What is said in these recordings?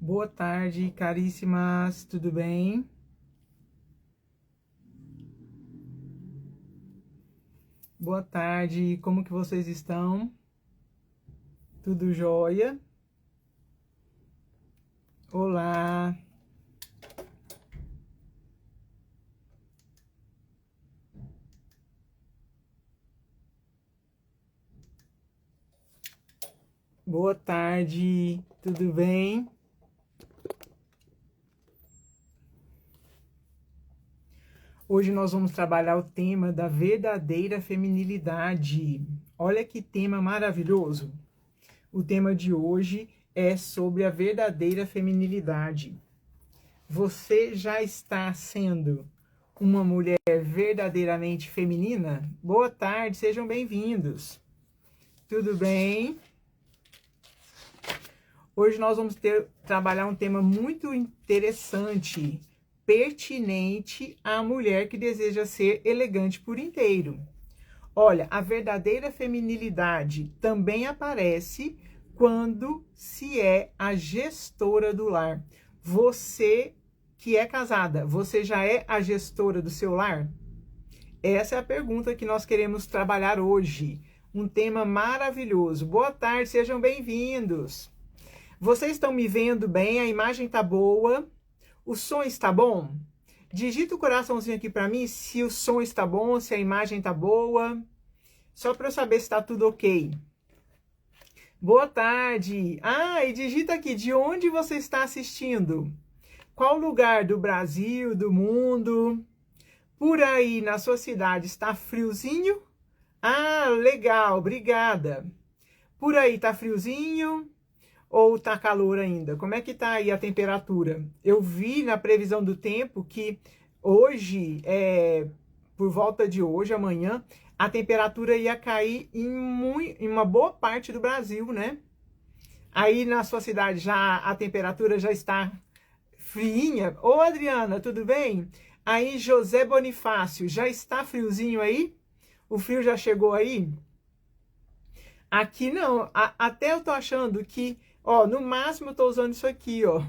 Boa tarde, caríssimas, tudo bem? Boa tarde, como que vocês estão? Tudo jóia? Olá, boa tarde, tudo bem? Hoje nós vamos trabalhar o tema da verdadeira feminilidade. Olha que tema maravilhoso! O tema de hoje é sobre a verdadeira feminilidade. Você já está sendo uma mulher verdadeiramente feminina? Boa tarde, sejam bem-vindos. Tudo bem? Hoje nós vamos trabalhar um tema muito interessante, pertinente à mulher que deseja ser elegante por inteiro. Olha, a verdadeira feminilidade também aparece quando se é a gestora do lar. Você que é casada, você já é a gestora do seu lar? Essa é a pergunta que nós queremos trabalhar hoje. Um tema maravilhoso. Boa tarde, sejam bem-vindos. Vocês estão me vendo bem? A imagem tá boa? O som está bom? Digita o coraçãozinho aqui para mim se o som está bom, se a imagem tá boa. Só para eu saber se está tudo ok. Boa tarde. E digita aqui de onde você está assistindo. Qual lugar do Brasil, do mundo? Por aí na sua cidade está friozinho? Legal, obrigada. Por aí tá friozinho ou tá calor ainda? Como é que tá aí a temperatura? Eu vi na previsão do tempo que hoje, por volta de hoje, amanhã, a temperatura ia cair em uma boa parte do Brasil, né? Aí na sua cidade já a temperatura já está friinha. Ô Adriana, tudo bem? Aí José Bonifácio, já está friozinho aí? O frio já chegou aí? Aqui não, até eu tô achando que, ó, no máximo eu tô usando isso aqui, ó.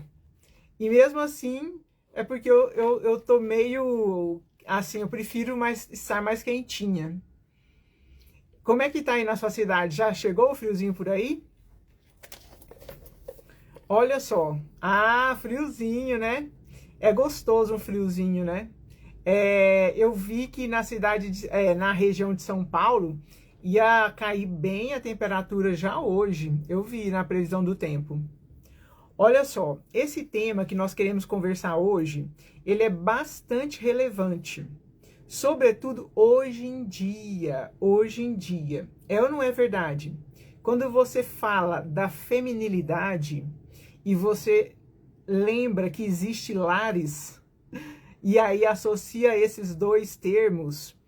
E mesmo assim, é porque eu tô meio, assim, eu prefiro estar mais quentinha. Como é que tá aí na sua cidade? Já chegou o friozinho por aí? Olha só. Friozinho, né? É gostoso um friozinho, né? Eu vi que na na região de São Paulo, ia cair bem a temperatura já hoje. Eu vi na previsão do tempo. Olha só, esse tema que nós queremos conversar hoje, ele é bastante relevante. Sobretudo hoje em dia. Hoje em dia. É ou não é verdade? Quando você fala da feminilidade e você lembra que existe lares e aí associa esses dois termos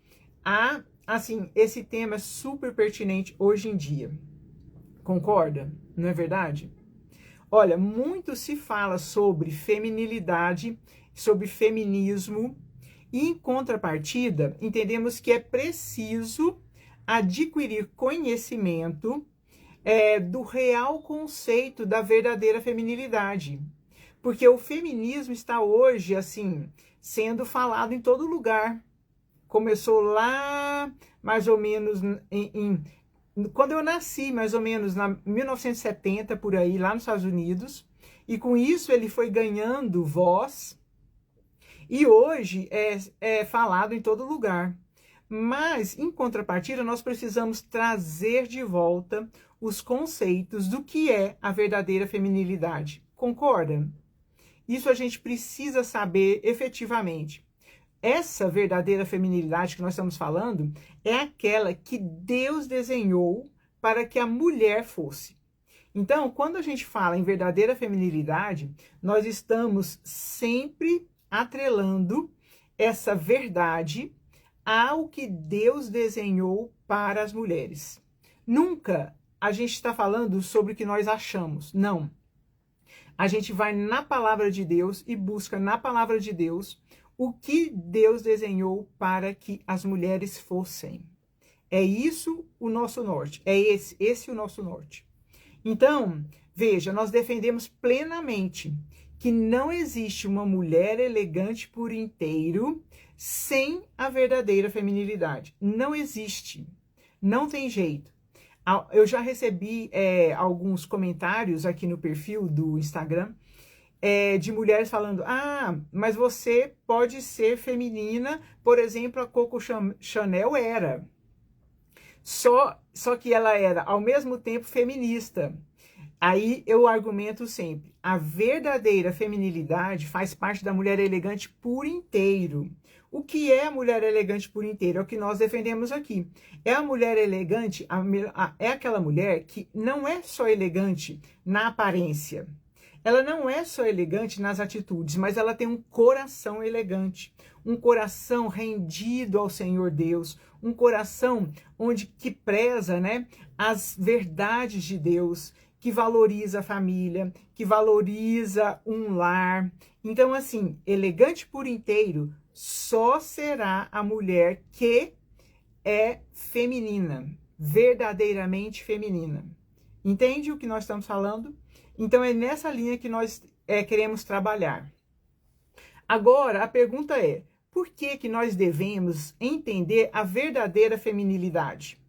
assim, esse tema é super pertinente hoje em dia. Concorda? Não é verdade? Olha, muito se fala sobre feminilidade, sobre feminismo, e em contrapartida, entendemos que é preciso adquirir conhecimento do real conceito da verdadeira feminilidade. Porque o feminismo está hoje, assim, sendo falado em todo lugar. Começou lá, mais ou menos, quando eu nasci, mais ou menos, na 1970, por aí, lá nos Estados Unidos. E com isso ele foi ganhando voz. E hoje é falado em todo lugar. Mas, em contrapartida, nós precisamos trazer de volta os conceitos do que é a verdadeira feminilidade. Concorda? Isso a gente precisa saber efetivamente. Essa verdadeira feminilidade que nós estamos falando é aquela que Deus desenhou para que a mulher fosse. Então, quando a gente fala em verdadeira feminilidade, nós estamos sempre atrelando essa verdade ao que Deus desenhou para as mulheres. Nunca a gente está falando sobre o que nós achamos. Não. A gente vai na palavra de Deus e busca na palavra de Deus o que Deus desenhou para que as mulheres fossem. É isso o nosso norte. É esse o nosso norte. Então, Veja, nós defendemos plenamente que não existe uma mulher elegante por inteiro sem a verdadeira feminilidade. Não existe. Não tem jeito. Eu já recebi alguns comentários aqui no perfil do Instagram de mulheres falando: ah, mas você pode ser feminina, por exemplo, a Coco Chanel era. Só que ela era, ao mesmo tempo, feminista. Aí eu argumento sempre, a verdadeira feminilidade faz parte da mulher elegante por inteiro. O que é a mulher elegante por inteiro? É o que nós defendemos aqui. É a mulher elegante, é aquela mulher que não é só elegante na aparência. Ela não é só elegante nas atitudes, mas ela tem um coração elegante, um coração rendido ao Senhor Deus, um coração que preza, né, as verdades de Deus, que valoriza a família, que valoriza um lar. Então, assim, elegante por inteiro só será a mulher que é feminina, verdadeiramente feminina. Entende o que nós estamos falando? Então, é nessa linha que nós queremos trabalhar. Agora, a pergunta é, por que nós devemos entender a verdadeira feminilidade?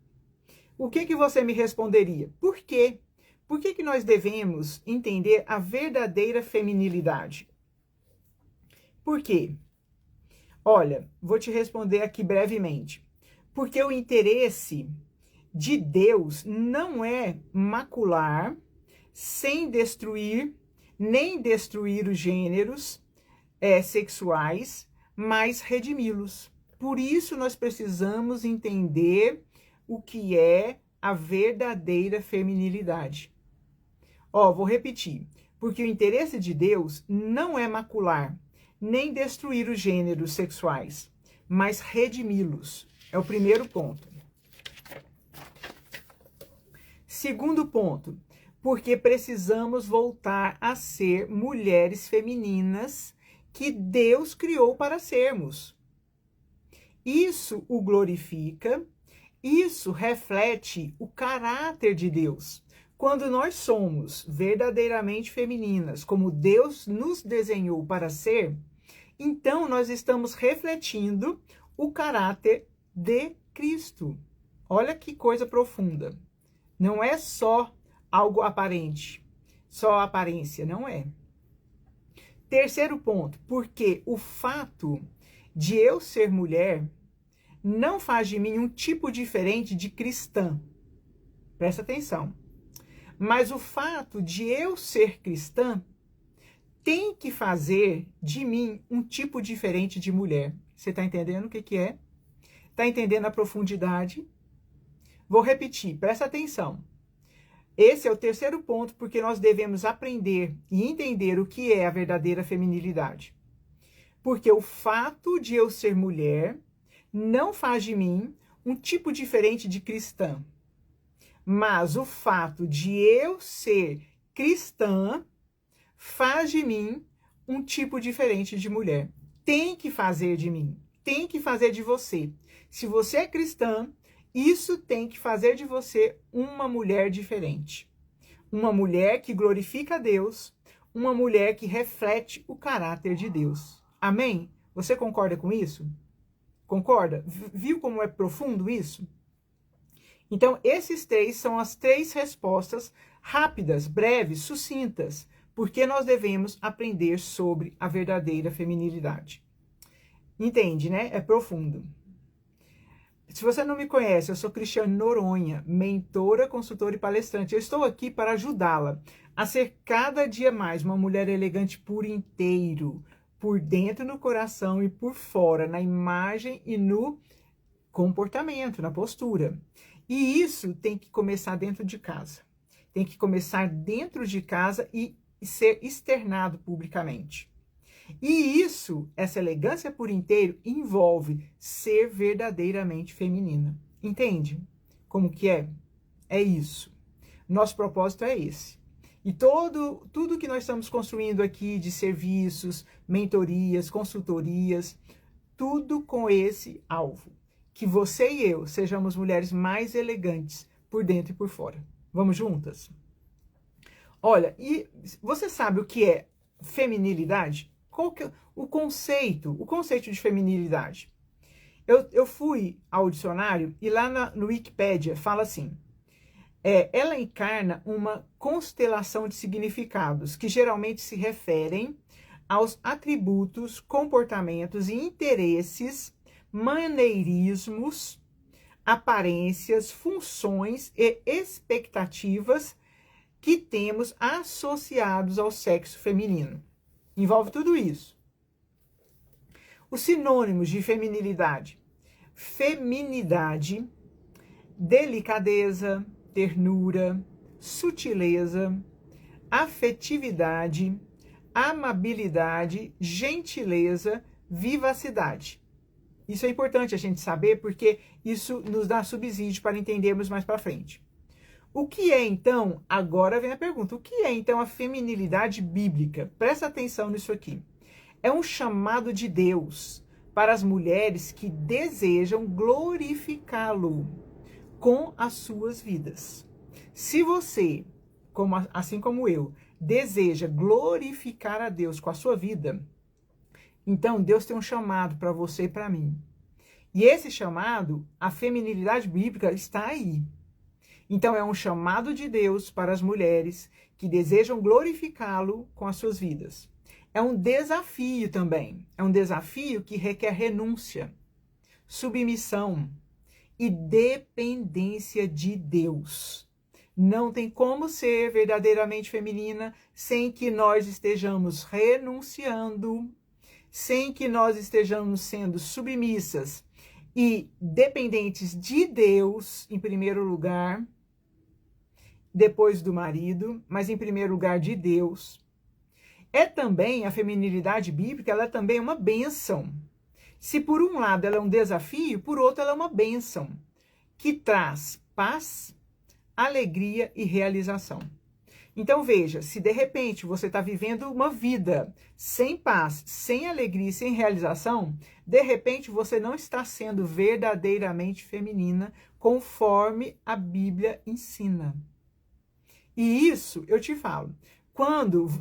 O que você me responderia? Por quê? Por que nós devemos entender a verdadeira feminilidade? Por quê? Olha, vou te responder aqui brevemente. Porque o interesse de Deus não é macular, sem destruir, nem destruir os gêneros sexuais, mas redimi-los. Por isso nós precisamos entender o que é a verdadeira feminilidade. Vou repetir. Porque o interesse de Deus não é macular, nem destruir os gêneros sexuais, mas redimi-los. É o primeiro ponto. Segundo ponto, porque precisamos voltar a ser mulheres femininas que Deus criou para sermos. Isso o glorifica, isso reflete o caráter de Deus. Quando nós somos verdadeiramente femininas, como Deus nos desenhou para ser, então nós estamos refletindo o caráter de Cristo. Olha que coisa profunda. Não é só algo aparente, só aparência, não é. Terceiro ponto, porque o fato de eu ser mulher não faz de mim um tipo diferente de cristã. Presta atenção. Mas o fato de eu ser cristã tem que fazer de mim um tipo diferente de mulher. Você está entendendo o que é? Está entendendo a profundidade? Vou repetir, presta atenção. Esse é o terceiro ponto, porque nós devemos aprender e entender o que é a verdadeira feminilidade. Porque o fato de eu ser mulher não faz de mim um tipo diferente de cristã. Mas o fato de eu ser cristã faz de mim um tipo diferente de mulher. Tem que fazer de mim, tem que fazer de você. Se você é cristã, isso tem que fazer de você uma mulher diferente. Uma mulher que glorifica a Deus, uma mulher que reflete o caráter de Deus. Amém? Você concorda com isso? Concorda? Viu como é profundo isso? Então, esses três são as três respostas rápidas, breves, sucintas, porque nós devemos aprender sobre a verdadeira feminilidade. Entende, né? É profundo. Se você não me conhece, eu sou Cristiane Noronha, mentora, consultora e palestrante. Eu estou aqui para ajudá-la a ser cada dia mais uma mulher elegante por inteiro, por dentro, no coração e por fora, na imagem e no comportamento, na postura. E isso tem que começar dentro de casa. Tem que começar dentro de casa e ser externado publicamente. E isso, essa elegância por inteiro, envolve ser verdadeiramente feminina. Entende como que é? É isso. Nosso propósito é esse. E tudo que nós estamos construindo aqui de serviços, mentorias, consultorias, tudo com esse alvo. Que você e eu sejamos mulheres mais elegantes por dentro e por fora. Vamos juntas? Olha, e você sabe o que é feminilidade? Qual que é o conceito de feminilidade? Eu fui ao dicionário e lá no Wikipédia fala assim, ela encarna uma constelação de significados que geralmente se referem aos atributos, comportamentos e interesses, maneirismos, aparências, funções e expectativas que temos associados ao sexo feminino. Envolve tudo isso. Os sinônimos de feminilidade: feminidade, delicadeza, ternura, sutileza, afetividade, amabilidade, gentileza, vivacidade. Isso é importante a gente saber porque isso nos dá subsídio para entendermos mais para frente. O que é então, agora vem a pergunta, o que é então a feminilidade bíblica? Presta atenção nisso aqui. É um chamado de Deus para as mulheres que desejam glorificá-lo com as suas vidas. Se você, assim como eu, deseja glorificar a Deus com a sua vida, então Deus tem um chamado para você e para mim. E esse chamado, a feminilidade bíblica, está aí. Então é um chamado de Deus para as mulheres que desejam glorificá-lo com as suas vidas. É um desafio também. É um desafio que requer renúncia, submissão e dependência de Deus. Não tem como ser verdadeiramente feminina sem que nós estejamos renunciando, sem que nós estejamos sendo submissas e dependentes de Deus, em primeiro lugar, depois do marido, mas em primeiro lugar de Deus. É também, a feminilidade bíblica, ela é também uma bênção. Se por um lado ela é um desafio, por outro ela é uma bênção, que traz paz, alegria e realização. Então veja, se de repente você está vivendo uma vida sem paz, sem alegria e sem realização, de repente você não está sendo verdadeiramente feminina conforme a Bíblia ensina. E isso eu te falo,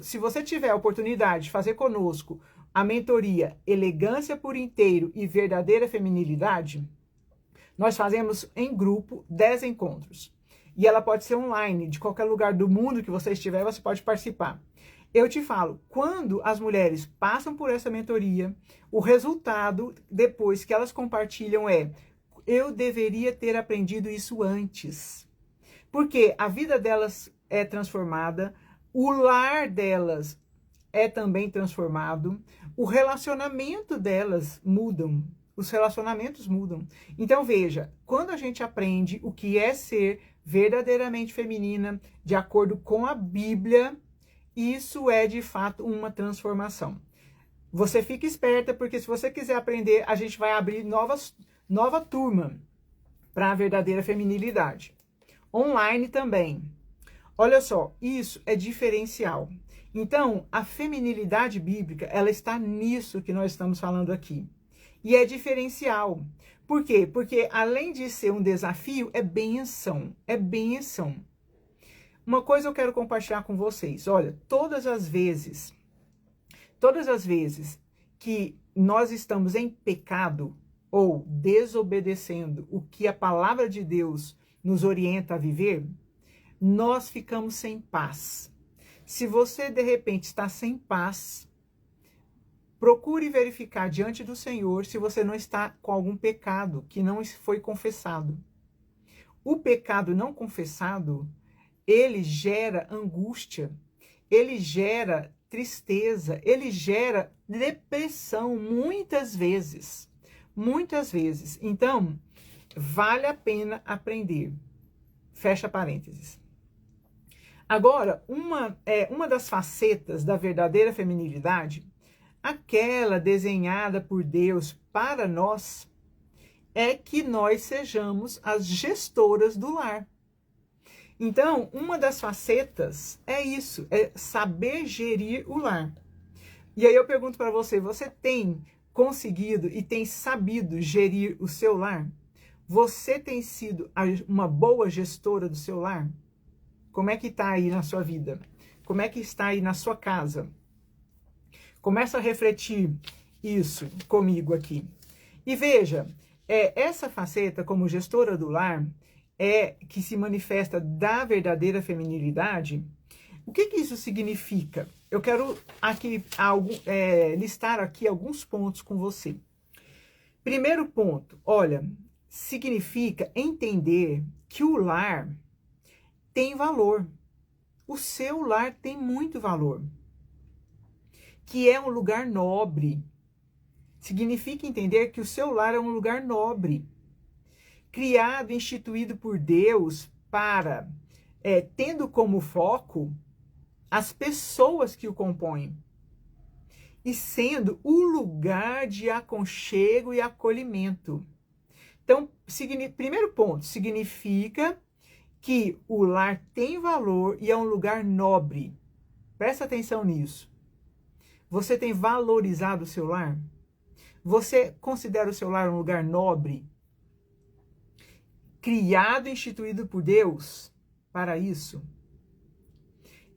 se você tiver a oportunidade de fazer conosco a mentoria Elegância por Inteiro e Verdadeira Feminilidade, nós fazemos em grupo 10 encontros. E ela pode ser online, de qualquer lugar do mundo que você estiver, você pode participar. Eu te falo, quando as mulheres passam por essa mentoria, o resultado, depois que elas compartilham eu deveria ter aprendido isso antes. Porque a vida delas é transformada, o lar delas é também transformado, o relacionamento delas mudam, os relacionamentos mudam. Então veja, quando a gente aprende o que é ser verdadeiramente feminina, de acordo com a Bíblia, isso é de fato uma transformação. Você fica esperta, porque se você quiser aprender, a gente vai abrir nova turma para a verdadeira feminilidade. Online também. Olha só, isso é diferencial. Então, a feminilidade bíblica, ela está nisso que nós estamos falando aqui. E é diferencial. Por quê? Porque além de ser um desafio, é bênção. É bênção. Uma coisa eu quero compartilhar com vocês. Olha, todas as vezes que nós estamos em pecado ou desobedecendo o que a palavra de Deus nos orienta a viver, nós ficamos sem paz. Se você, de repente, está sem paz, procure verificar diante do Senhor se você não está com algum pecado que não foi confessado. O pecado não confessado, ele gera angústia, ele gera tristeza, ele gera depressão muitas vezes. Muitas vezes. Então, vale a pena aprender. Fecha parênteses. Agora, uma das facetas da verdadeira feminilidade, aquela desenhada por Deus para nós, é que nós sejamos as gestoras do lar. Então, uma das facetas é isso, é saber gerir o lar. E aí eu pergunto para você, você tem conseguido e tem sabido gerir o seu lar? Você tem sido uma boa gestora do seu lar? Como é que tá aí na sua vida? Como é que está aí na sua casa? Começa a refletir isso comigo aqui. E veja, essa faceta como gestora do lar que se manifesta da verdadeira feminilidade. O que isso significa? Eu quero aqui listar aqui alguns pontos com você. Primeiro ponto, olha, significa entender que o lar tem valor. O seu lar tem muito valor. Que é um lugar nobre. Significa entender que o seu lar é um lugar nobre. Criado, instituído por Deus para, tendo como foco as pessoas que o compõem. E sendo o lugar de aconchego e acolhimento. Então, primeiro ponto, significa que o lar tem valor e é um lugar nobre. Presta atenção nisso. Você tem valorizado o seu lar? Você considera o seu lar um lugar nobre? Criado e instituído por Deus para isso?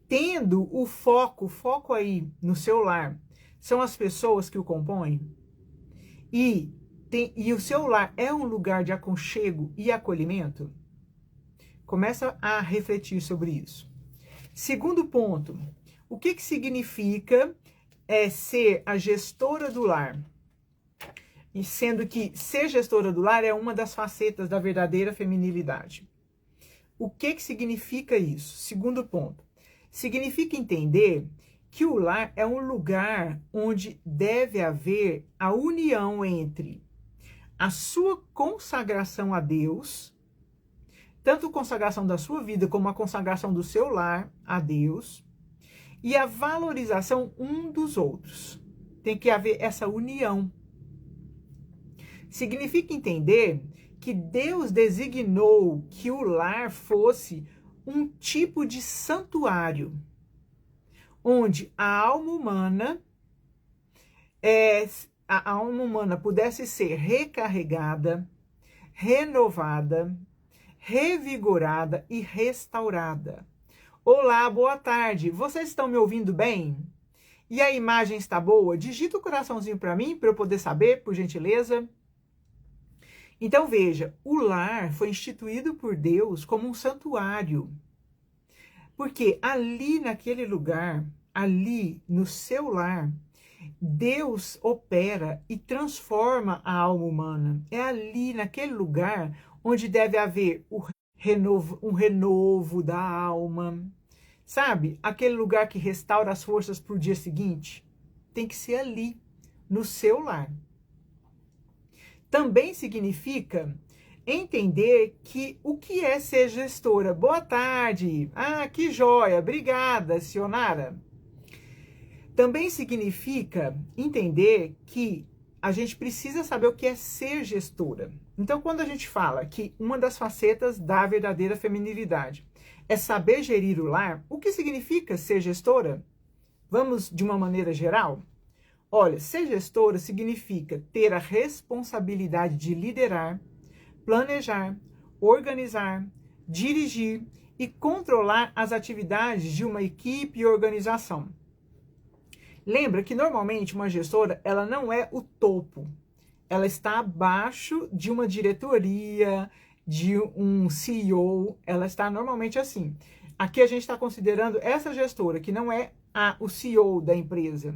Tendo o foco aí no seu lar, são as pessoas que o compõem? E o seu lar é um lugar de aconchego e acolhimento? Começa a refletir sobre isso. Segundo ponto, o que significa ser a gestora do lar? E sendo que ser gestora do lar é uma das facetas da verdadeira feminilidade. O que significa isso? Segundo ponto, significa entender que o lar é um lugar onde deve haver a união entre a sua consagração a Deus, tanto a consagração da sua vida como a consagração do seu lar a Deus, e a valorização um dos outros. Tem que haver essa união. Significa entender que Deus designou que o lar fosse um tipo de santuário, onde a alma humana pudesse ser recarregada, renovada, revigorada e restaurada. Olá, boa tarde. Vocês estão me ouvindo bem? E a imagem está boa? Digita o coraçãozinho para mim, para eu poder saber, por gentileza. Então veja, o lar foi instituído por Deus como um santuário. Porque ali naquele lugar, ali no seu lar, Deus opera e transforma a alma humana. É ali naquele lugar onde deve haver um renovo da alma. Sabe? Aquele lugar que restaura as forças para o dia seguinte. Tem que ser ali, no seu lar. Também significa entender que o que é ser gestora. Boa tarde. Ah, que joia. Obrigada, Sionara. Também significa entender que a gente precisa saber o que é ser gestora. Então, quando a gente fala que uma das facetas da verdadeira feminilidade é saber gerir o lar, o que significa ser gestora? Vamos de uma maneira geral? Olha, ser gestora significa ter a responsabilidade de liderar, planejar, organizar, dirigir e controlar as atividades de uma equipe e organização. Lembra que normalmente uma gestora, ela não é o topo. Ela está abaixo de uma diretoria, de um CEO, ela está normalmente assim. Aqui a gente está considerando essa gestora, que não é o CEO da empresa,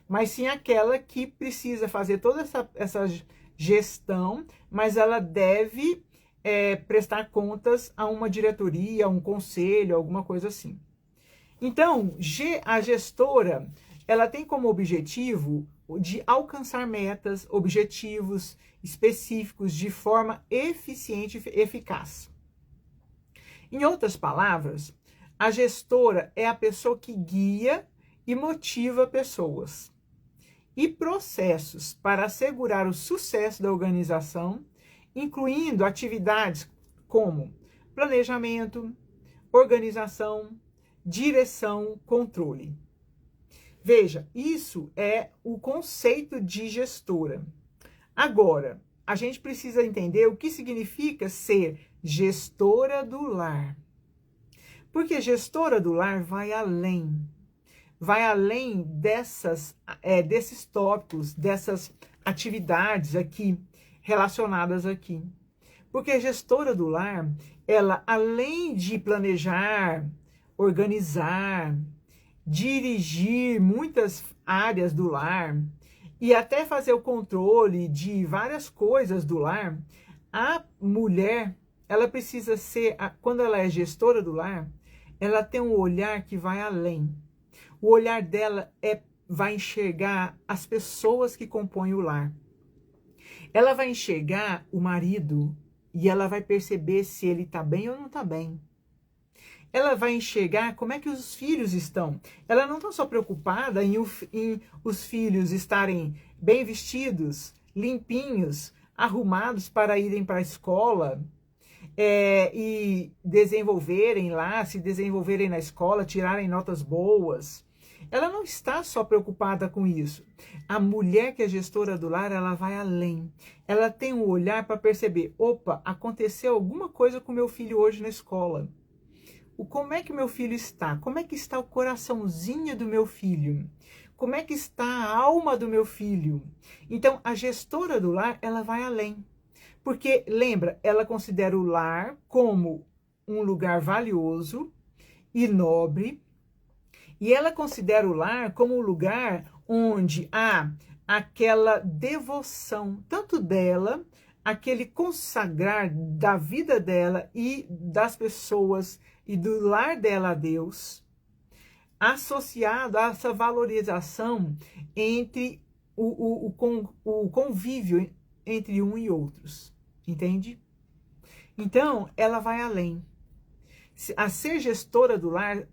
mas sim aquela que precisa fazer toda essa gestão, mas ela deve prestar contas a uma diretoria, a um conselho, alguma coisa assim. Então, a gestora, ela tem como objetivo de alcançar metas, objetivos específicos de forma eficiente e eficaz. Em outras palavras, a gestora é a pessoa que guia e motiva pessoas e processos para assegurar o sucesso da organização, incluindo atividades como planejamento, organização, direção, controle. Veja, isso é o conceito de gestora. Agora, a gente precisa entender o que significa ser gestora do lar. Porque gestora do lar vai além desses tópicos, dessas atividades aqui, relacionadas aqui. Porque a gestora do lar, ela, além de planejar, organizar, dirigir muitas áreas do lar e até fazer o controle de várias coisas do lar, a mulher, ela precisa ser, quando ela é gestora do lar, ela tem um olhar que vai além. O olhar dela vai enxergar as pessoas que compõem o lar. Ela vai enxergar o marido e ela vai perceber se ele está bem ou não está bem. Ela vai enxergar como é que os filhos estão. Ela não está só preocupada em os filhos estarem bem vestidos, limpinhos, arrumados para irem para a escola e se desenvolverem na escola, tirarem notas boas. Ela não está só preocupada com isso. A mulher que é gestora do lar, ela vai além. Ela tem um olhar para perceber, opa, aconteceu alguma coisa com meu filho hoje na escola. Como é que meu filho está? Como é que está o coraçãozinho do meu filho? Como é que está a alma do meu filho? Então, a gestora do lar, ela vai além. Porque, lembra, ela considera o lar como um lugar valioso e nobre, e ela considera o lar como um lugar onde há aquela devoção, tanto dela, aquele consagrar da vida dela e das pessoas e do lar dela a Deus, associado a essa valorização entre o convívio entre um e outros. Entende? Então, ela vai além. A ser gestora do lar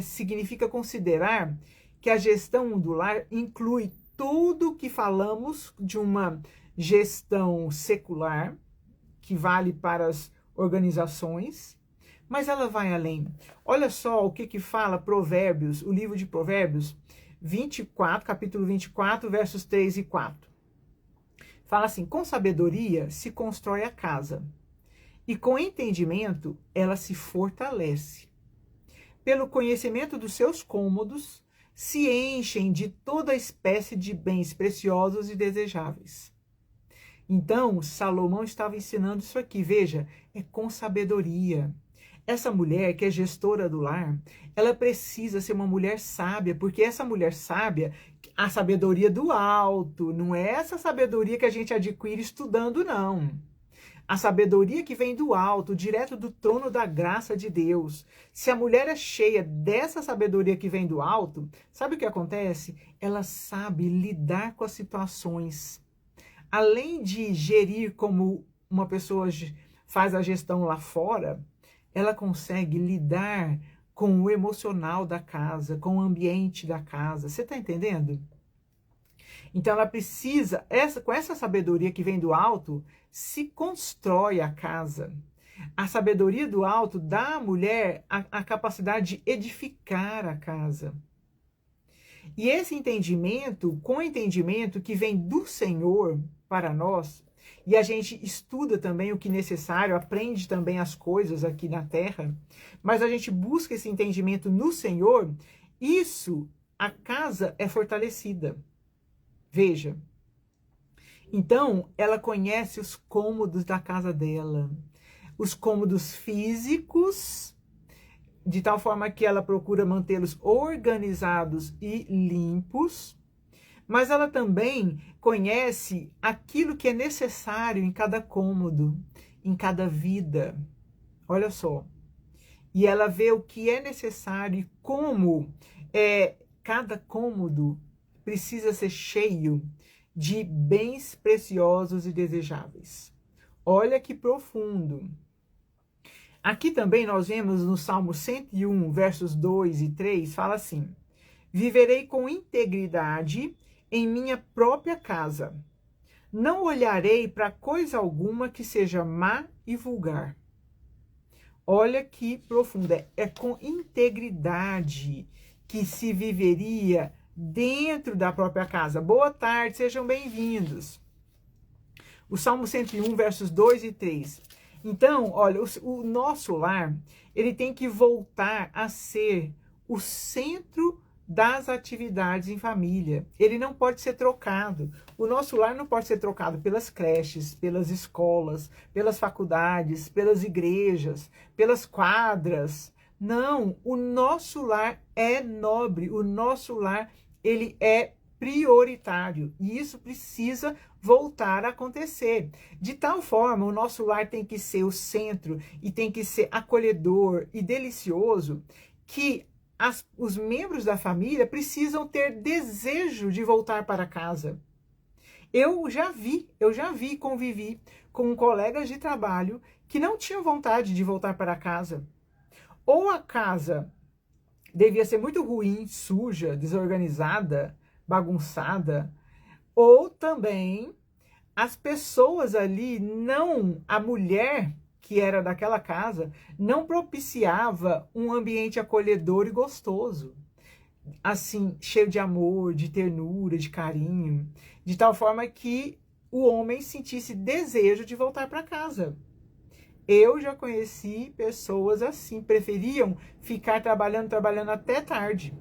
significa considerar que a gestão do lar inclui tudo que falamos de uma gestão secular, que vale para as organizações, mas ela vai além. Olha só o que fala Provérbios, o livro de Provérbios 24, capítulo 24, versos 3 e 4. Fala assim: com sabedoria se constrói a casa, e com entendimento ela se fortalece. Pelo conhecimento dos seus cômodos, se enchem de toda espécie de bens preciosos e desejáveis. Então, Salomão estava ensinando isso aqui, veja, é com sabedoria. Essa mulher que é gestora do lar, ela precisa ser uma mulher sábia, porque essa mulher sábia, a sabedoria do alto, não é essa sabedoria que a gente adquire estudando, não. A sabedoria que vem do alto, direto do trono da graça de Deus. Se a mulher é cheia dessa sabedoria que vem do alto, sabe o que acontece? Ela sabe lidar com as situações. Além de gerir como uma pessoa faz a gestão lá fora, ela consegue lidar com o emocional da casa, com o ambiente da casa. Você está entendendo? Então ela precisa, com essa sabedoria que vem do alto, se constrói a casa. A sabedoria do alto dá à mulher a capacidade de edificar a casa. E esse entendimento, com o entendimento que vem do Senhor para nós, e a gente estuda também o que é necessário, aprende também as coisas aqui na terra, mas a gente busca esse entendimento no Senhor, a casa é fortalecida. Veja. Então, ela conhece os cômodos da casa dela, os cômodos físicos, de tal forma que ela procura mantê-los organizados e limpos, mas ela também conhece aquilo que é necessário em cada cômodo, em cada vida. Olha só. E ela vê o que é necessário e como cada cômodo precisa ser cheio de bens preciosos e desejáveis. Olha que profundo. Aqui também nós vemos no Salmo 101, versos 2 e 3, fala assim: viverei com integridade em minha própria casa. Não olharei para coisa alguma que seja má e vulgar. Olha que profundo. É com integridade que se viveria dentro da própria casa. Boa tarde, sejam bem-vindos. O Salmo 101, versos 2 e 3. Então, olha, o nosso lar, ele tem que voltar a ser o centro das atividades em família. Ele não pode ser trocado. O nosso lar não pode ser trocado pelas creches, pelas escolas, pelas faculdades, pelas igrejas, pelas quadras. Não, o nosso lar é nobre, o nosso lar, ele é prioritário. E isso precisa voltar a acontecer. De tal forma, o nosso lar tem que ser o centro e tem que ser acolhedor e delicioso, que os membros da família precisam ter desejo de voltar para casa. Eu já vi, convivi com colegas de trabalho que não tinham vontade de voltar para casa. Ou a casa devia ser muito ruim, suja, desorganizada, bagunçada, ou também as pessoas ali não, a mulher que era daquela casa, não propiciava um ambiente acolhedor e gostoso, assim, cheio de amor, de ternura, de carinho, de tal forma que o homem sentisse desejo de voltar para casa. Eu já conheci pessoas assim, preferiam ficar trabalhando até tarde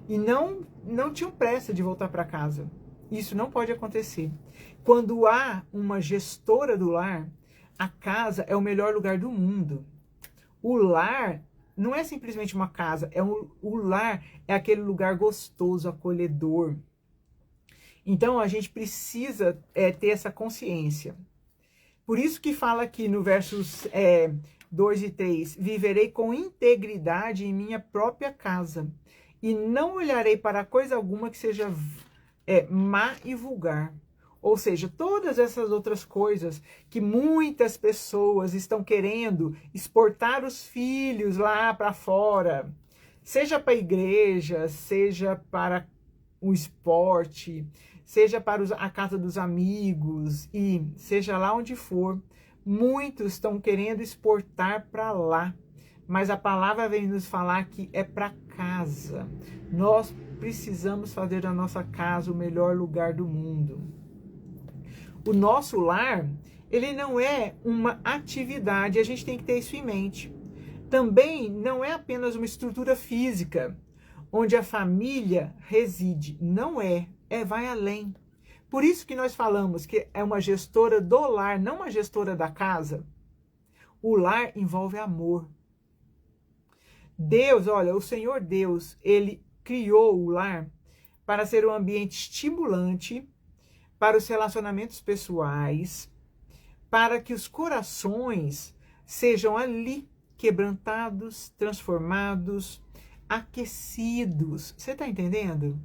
e não tinham pressa de voltar para casa. Isso não pode acontecer. Quando há uma gestora do lar, a casa é o melhor lugar do mundo. O lar não é simplesmente uma casa, o lar é aquele lugar gostoso, acolhedor. Então a gente precisa ter essa consciência. Por isso que fala aqui no versos 2 e 3, viverei com integridade em minha própria casa, e não olharei para coisa alguma que seja má e vulgar. Ou seja, todas essas outras coisas que muitas pessoas estão querendo exportar os filhos lá para fora, seja para a igreja, seja para o esporte, seja para a casa dos amigos e seja lá onde for, muitos estão querendo exportar para lá. Mas a palavra vem nos falar que é para casa. Nós precisamos fazer da nossa casa o melhor lugar do mundo. O nosso lar, ele não é uma atividade, a gente tem que ter isso em mente. Também não é apenas uma estrutura física, onde a família reside. Não vai além. Por isso que nós falamos que é uma gestora do lar, não uma gestora da casa. O lar envolve amor. Deus, olha, o Senhor Deus, ele criou o lar para ser um ambiente estimulante para os relacionamentos pessoais, para que os corações sejam ali quebrantados, transformados, aquecidos. Você está entendendo?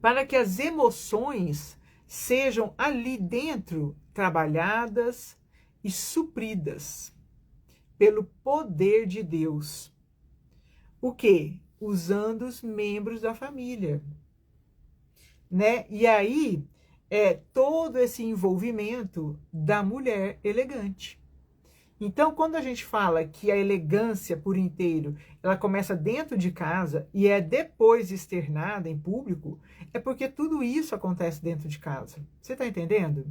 Para que as emoções sejam ali dentro trabalhadas e supridas pelo poder de Deus. O quê? Usando os membros da família. Né? E aí todo esse envolvimento da mulher elegante. Então, quando a gente fala que a elegância por inteiro, ela começa dentro de casa e é depois externada em público, é porque tudo isso acontece dentro de casa. Você está entendendo?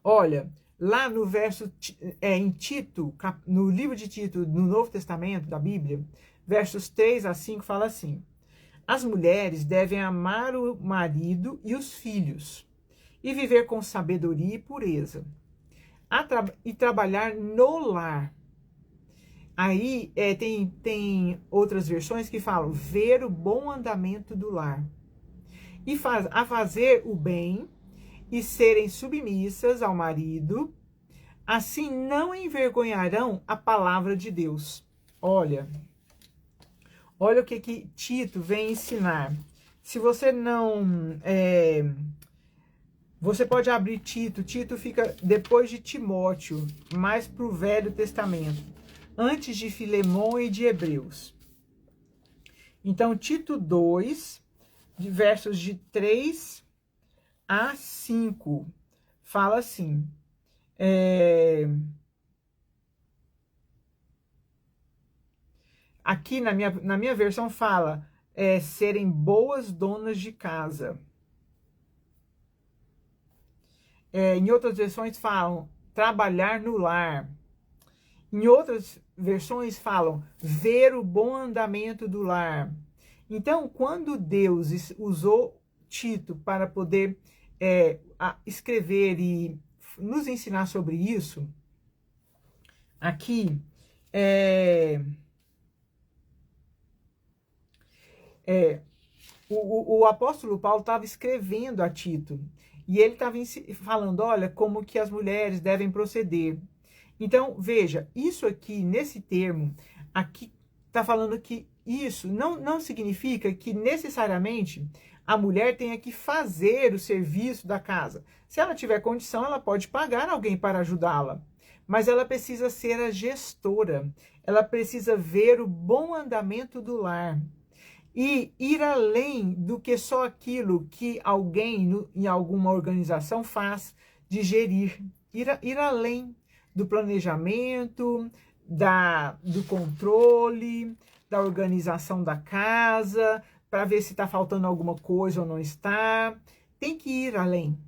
Olha, lá no verso em Tito, no livro de Tito, no Novo Testamento da Bíblia, versos 3 a 5, fala assim: as mulheres devem amar o marido e os filhos, e viver com sabedoria e pureza, e trabalhar no lar. Aí tem outras versões que falam ver o bom andamento do lar, e a fazer o bem, e serem submissas ao marido, assim não envergonharão a palavra de Deus. Olha o que Tito vem ensinar. Se você não... você pode abrir Tito. Tito fica depois de Timóteo, mais para o Velho Testamento, antes de Filemão e de Hebreus. Então, Tito 2, de versos de 3 a 5, fala assim... Aqui na minha versão fala serem boas donas de casa. Em outras versões falam trabalhar no lar. Em outras versões falam ver o bom andamento do lar. Então, quando Deus usou Tito para poder escrever e nos ensinar sobre isso, aqui o apóstolo Paulo estava escrevendo a Tito e ele estava falando, olha, como que as mulheres devem proceder. Então, veja, isso aqui, nesse termo, aqui está falando que isso não significa que necessariamente a mulher tenha que fazer o serviço da casa. Se ela tiver condição, ela pode pagar alguém para ajudá-la. Mas ela precisa ser a gestora. Ela precisa ver o bom andamento do lar. E ir além do que só aquilo que alguém em alguma organização faz de gerir. Ir além do planejamento, do controle, da organização da casa, para ver se está faltando alguma coisa ou não está. Tem que ir além.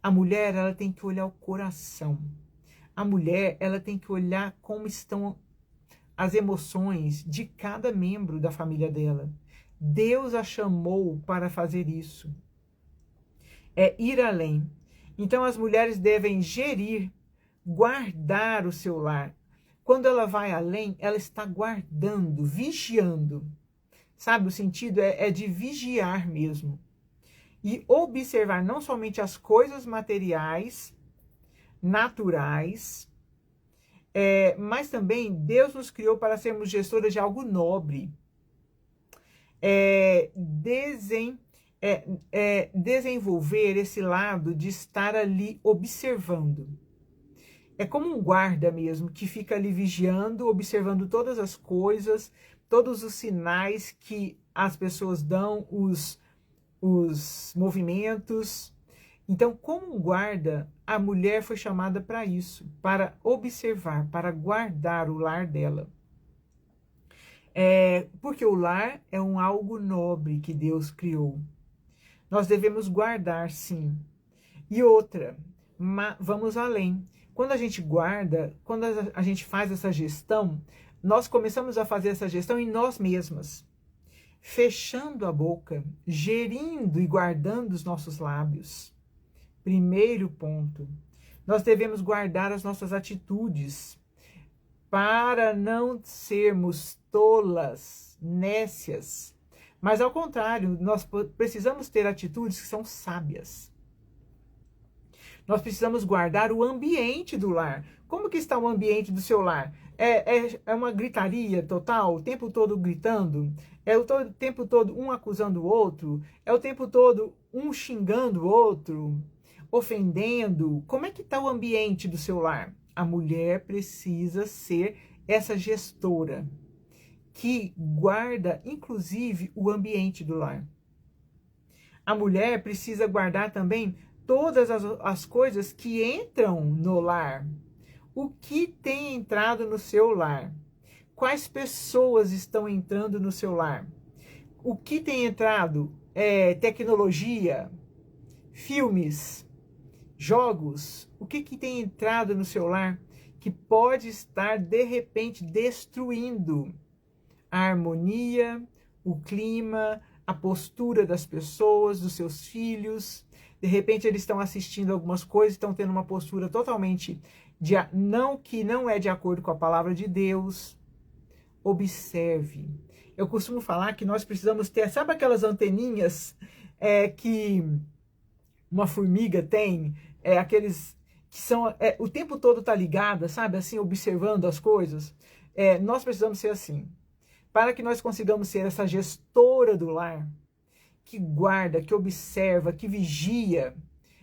A mulher, ela tem que olhar o coração. A mulher, ela tem que olhar como estão as emoções de cada membro da família dela. Deus a chamou para fazer isso. É ir além. Então as mulheres devem gerir, guardar o seu lar. Quando ela vai além, ela está guardando, vigiando. Sabe, o sentido é de vigiar mesmo. E observar não somente as coisas materiais, naturais, mas também Deus nos criou para sermos gestoras de algo nobre. Desenvolver esse lado de estar ali observando. É como um guarda mesmo, que fica ali vigiando, observando todas as coisas, todos os sinais que as pessoas dão, os movimentos. Então, como um guarda, a mulher foi chamada para isso, para observar, para guardar o lar dela. Porque o lar é algo nobre que Deus criou. Nós devemos guardar, sim. E outra, vamos além. Quando a gente guarda, quando a gente faz essa gestão, nós começamos a fazer essa gestão em nós mesmas. Fechando a boca, gerindo e guardando os nossos lábios. Primeiro ponto. Nós devemos guardar as nossas atitudes para não sermos tolas, nécias. Mas ao contrário, nós precisamos ter atitudes que são sábias. Nós precisamos guardar o ambiente do lar. Como que está o ambiente do seu lar? É uma gritaria total, o tempo todo gritando? É o tempo todo um acusando o outro? É o tempo todo um xingando o outro? Ofendendo? Como é que está o ambiente do seu lar? A mulher precisa ser essa gestora que guarda, inclusive, o ambiente do lar. A mulher precisa guardar também todas as coisas que entram no lar. O que tem entrado no seu lar? Quais pessoas estão entrando no seu lar? O que tem entrado? Tecnologia, filmes, jogos. O que tem entrado no seu lar que pode estar, de repente, destruindo a harmonia, o clima, a postura das pessoas, dos seus filhos? De repente eles estão assistindo algumas coisas, estão tendo uma postura totalmente que não é de acordo com a palavra de Deus. Observe. Eu costumo falar que nós precisamos ter, sabe aquelas anteninhas que uma formiga tem? Aqueles que são, o tempo todo tá ligada, sabe? Assim, observando as coisas. Nós precisamos ser assim. Para que nós consigamos ser essa gestora do lar, que guarda, que observa, que vigia,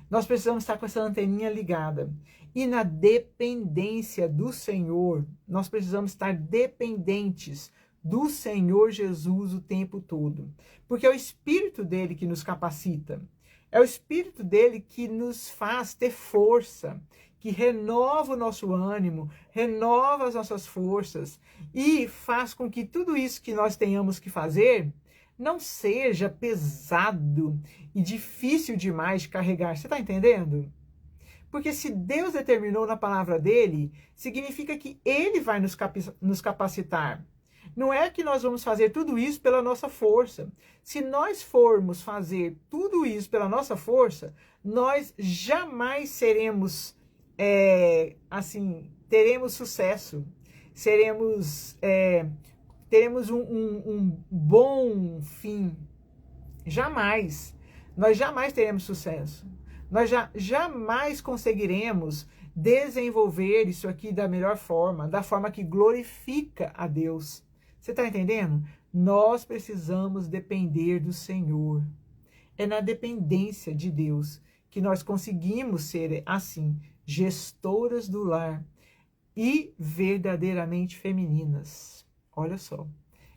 nós precisamos estar com essa anteninha ligada. E na dependência do Senhor, nós precisamos estar dependentes do Senhor Jesus o tempo todo. Porque é o Espírito dele que nos capacita. É o Espírito dele que nos faz ter força, que renova o nosso ânimo, renova as nossas forças e faz com que tudo isso que nós tenhamos que fazer não seja pesado e difícil demais de carregar. Você está entendendo? Porque se Deus determinou na palavra dele, significa que ele vai nos capacitar. Não é que nós vamos fazer tudo isso pela nossa força. Se nós formos fazer tudo isso pela nossa força, nós jamais seremos, teremos sucesso. Teremos um bom fim. Jamais. Nós jamais teremos sucesso. Nós jamais conseguiremos desenvolver isso aqui da melhor forma, da forma que glorifica a Deus. Você está entendendo? Nós precisamos depender do Senhor. É na dependência de Deus que nós conseguimos ser, assim, gestoras do lar e verdadeiramente femininas. Olha só.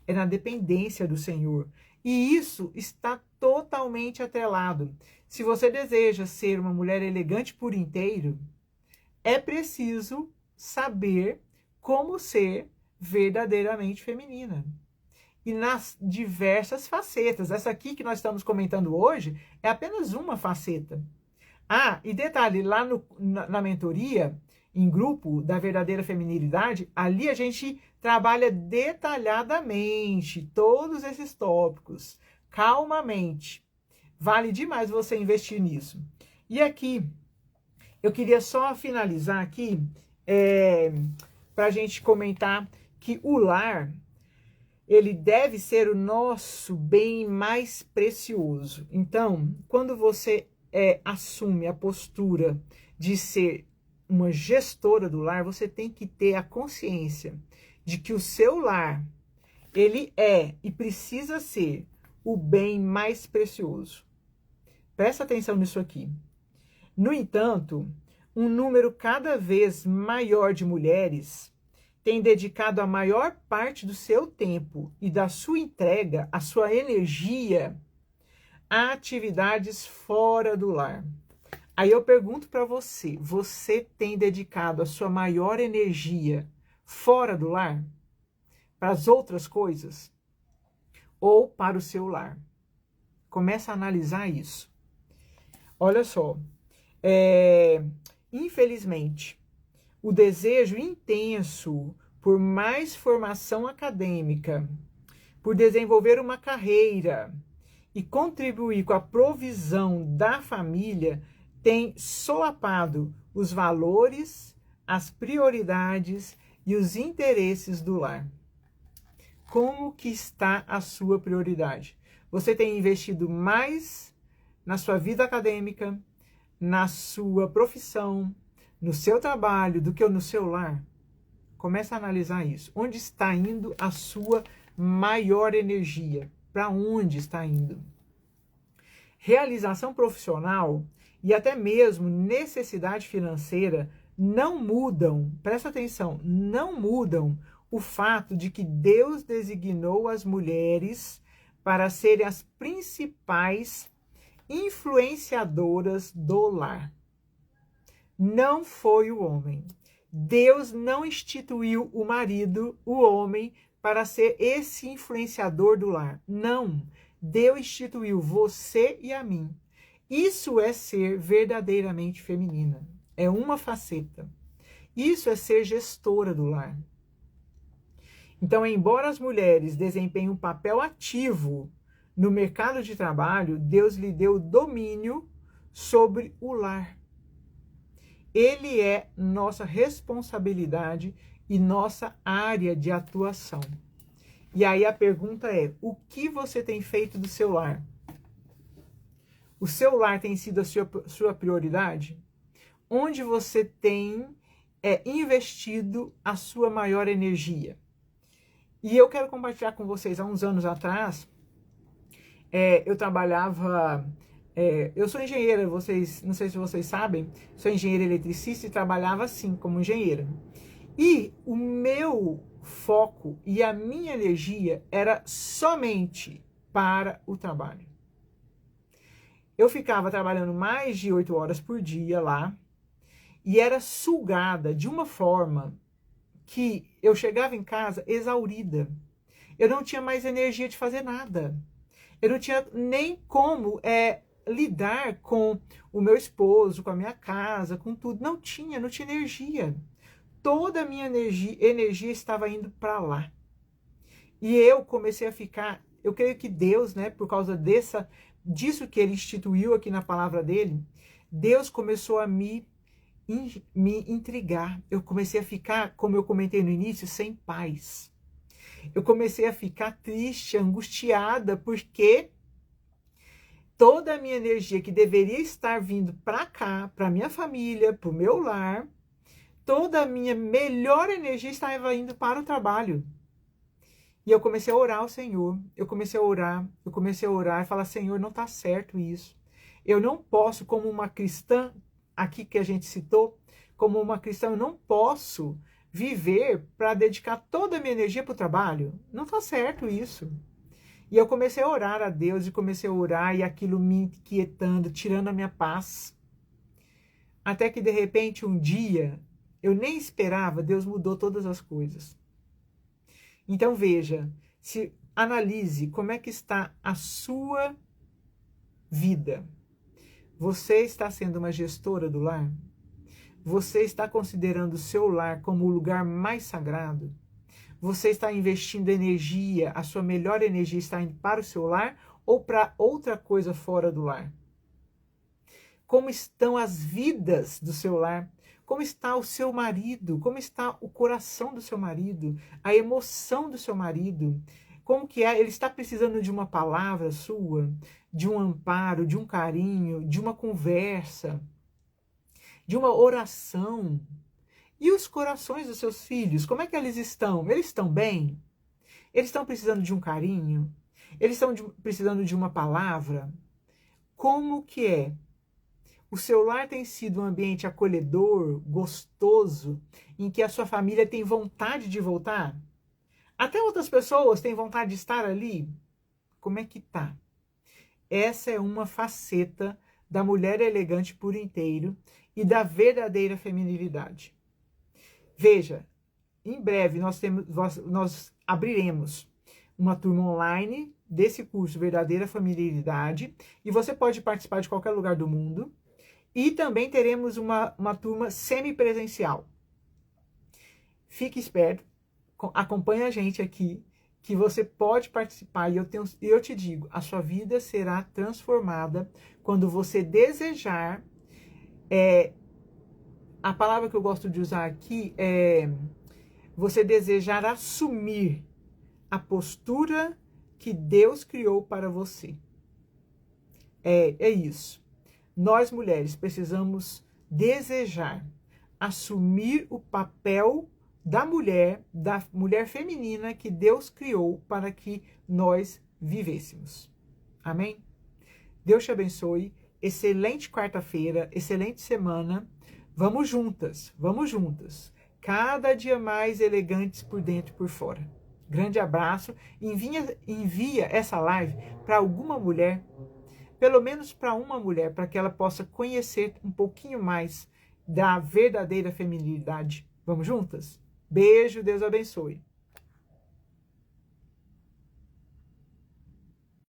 É na dependência do Senhor. E isso está totalmente atrelado. Se você deseja ser uma mulher elegante por inteiro, é preciso saber como ser verdadeiramente feminina. E nas diversas facetas. Essa aqui que nós estamos comentando hoje é apenas uma faceta. Ah, e detalhe, lá na mentoria, em grupo da verdadeira feminilidade, ali a gente trabalha detalhadamente todos esses tópicos, calmamente. Vale demais você investir nisso. E aqui, eu queria só finalizar aqui, para a gente comentar que o lar, ele deve ser o nosso bem mais precioso. Então, quando você assume a postura de ser uma gestora do lar, você tem que ter a consciência de que o seu lar, ele é e precisa ser o bem mais precioso. Presta atenção nisso aqui. No entanto, um número cada vez maior de mulheres tem dedicado a maior parte do seu tempo e da sua entrega, a sua energia, a atividades fora do lar. Aí eu pergunto para você, você tem dedicado a sua maior energia fora do lar? Para as outras coisas? Ou para o seu lar? Começa a analisar isso. Olha só, infelizmente, o desejo intenso por mais formação acadêmica, por desenvolver uma carreira e contribuir com a provisão da família tem solapado os valores, as prioridades e os interesses do lar. Como que está a sua prioridade? Você tem investido mais na sua vida acadêmica, na sua profissão, no seu trabalho, do que no seu lar? Começa a analisar isso. Onde está indo a sua maior energia? Para onde está indo? Realização profissional e até mesmo necessidade financeira não mudam, presta atenção, não mudam o fato de que Deus designou as mulheres para serem as principais influenciadoras do lar. Não foi o homem. Deus não instituiu o marido, o homem, para ser esse influenciador do lar. Não. Deus instituiu você e a mim. Isso é ser verdadeiramente feminina. É uma faceta. Isso é ser gestora do lar. Então, embora as mulheres desempenhem um papel ativo no mercado de trabalho, Deus lhe deu domínio sobre o lar. Ele é nossa responsabilidade e nossa área de atuação. E aí a pergunta é, o que você tem feito do seu lar? O seu lar tem sido a sua prioridade? Onde você tem investido a sua maior energia? E eu quero compartilhar com vocês, há uns anos atrás, eu trabalhava, eu sou engenheira, não sei se vocês sabem, sou engenheira eletricista e trabalhava assim, como engenheira. E o meu foco e a minha energia era somente para o trabalho. Eu ficava trabalhando mais de 8 horas por dia lá e era sugada de uma forma que eu chegava em casa exaurida. Eu não tinha mais energia de fazer nada. Eu não tinha nem como lidar com o meu esposo, com a minha casa, com tudo. Não tinha energia. Toda a minha energia estava indo para lá. E eu comecei a ficar, eu creio que Deus, né, por causa disso que ele instituiu aqui na palavra dele, Deus começou a me intrigar. Eu comecei a ficar, como eu comentei no início, sem paz. Eu comecei a ficar triste, angustiada, porque toda a minha energia que deveria estar vindo para cá, para minha família, para o meu lar, toda a minha melhor energia estava indo para o trabalho. E eu comecei a orar ao Senhor, eu comecei a orar e falar, Senhor, não está certo isso. Eu não posso, como uma cristã, aqui que a gente citou, como uma cristã, eu não posso viver para dedicar toda a minha energia para o trabalho. Não está certo isso. E eu comecei a orar a Deus, e comecei a orar, e aquilo me inquietando, tirando a minha paz. Até que, de repente, um dia, eu nem esperava, Deus mudou todas as coisas. Então veja, analise como é que está a sua vida. Você está sendo uma gestora do lar? Você está considerando o seu lar como o lugar mais sagrado? Você está investindo energia, a sua melhor energia está indo para o seu lar ou para outra coisa fora do lar? Como estão as vidas do seu lar? Como está o seu marido? Como está o coração do seu marido? A emoção do seu marido? Como que é? Ele está precisando de uma palavra sua? De um amparo, de um carinho, de uma conversa, de uma oração? E os corações dos seus filhos? Como é que eles estão? Eles estão bem? Eles estão precisando de um carinho? Eles estão precisando de uma palavra? Como que é? O seu lar tem sido um ambiente acolhedor, gostoso, em que a sua família tem vontade de voltar? Até outras pessoas têm vontade de estar ali? Como é que tá? Essa é uma faceta da mulher elegante por inteiro e da verdadeira feminilidade. Veja, em breve nós abriremos uma turma online desse curso Verdadeira Feminilidade, e você pode participar de qualquer lugar do mundo. E também teremos uma turma semipresencial. Fique esperto, acompanhe a gente aqui, que você pode participar. E eu te digo, a sua vida será transformada quando você desejar. A palavra que eu gosto de usar aqui é você desejar assumir a postura que Deus criou para você. É isso. Nós, mulheres, precisamos desejar assumir o papel da mulher feminina que Deus criou para que nós vivêssemos. Amém? Deus te abençoe. Excelente quarta-feira, excelente semana. Vamos juntas, vamos juntas. Cada dia mais elegantes por dentro e por fora. Grande abraço. Envia essa live para alguma mulher, pelo menos para uma mulher, para que ela possa conhecer um pouquinho mais da verdadeira feminilidade. Vamos juntas? Beijo, Deus abençoe.